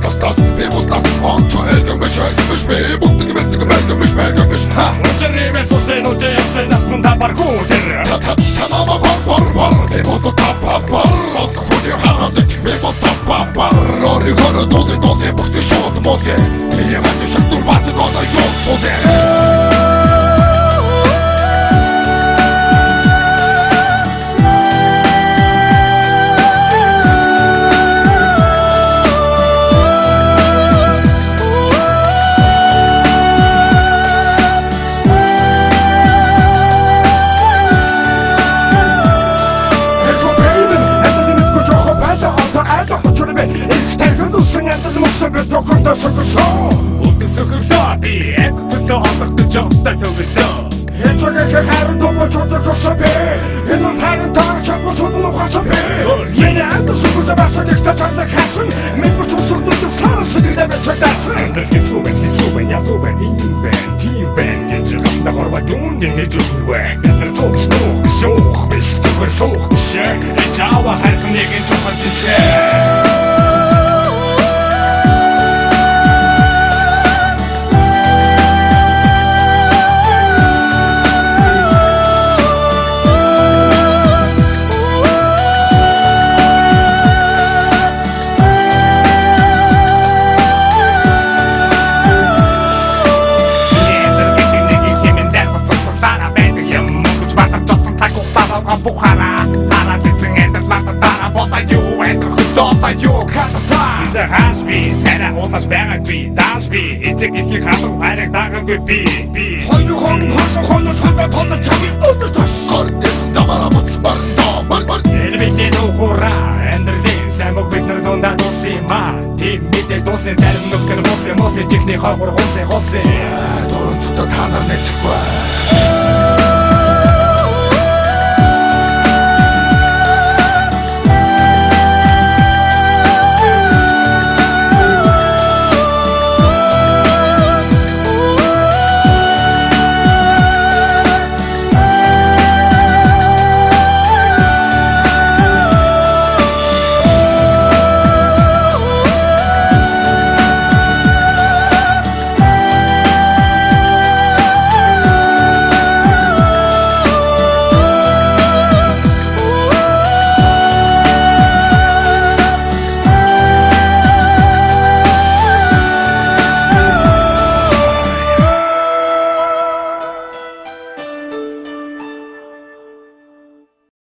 тастас би будлаа онцоо элдэн биш биш би бүгд гэмдэг мэлдэн биш мэлдэн биш ха Өчигдөр сосен үдээсэн насмын табар хүүтэр Тамама бар би буд тапапар Хөөе хараад би буд тапапар Рори город доди бүгд шууд могэ би яман шатур бат года ёо соде Сокорда сокорсоо Утга сокорсоо би экото амтдаг жогтай төгөлөө Хэтвэгэ харин доо чодгосоо би энэ харин таарч чодгосоо хасаа би Яна андо сокорда басаа диктатор хасан мен бочсордод флорс гэдэг бачаасан Тэсүүбэн ятүүбэн интүүбэн тивэн гэж дагорва дүндээ нэжүүвэ тэр тооцноо шоох биш сокорсоо шээ чава харин нэгэн чухалчээ Bukhara, para sitting in the lap of Tara, what I do and who thought I do, Kazasa. The Hasby, Sarah, almost Barraby, Dasby, it's a gift you have to find a dog with B. Hold you on, on the tummy, on the touch. This double of but enemy no hurrah, and the days I'm a witness on that don't see my team, meet the dozen that look at the most technical or Jose. Don't the Tana next one.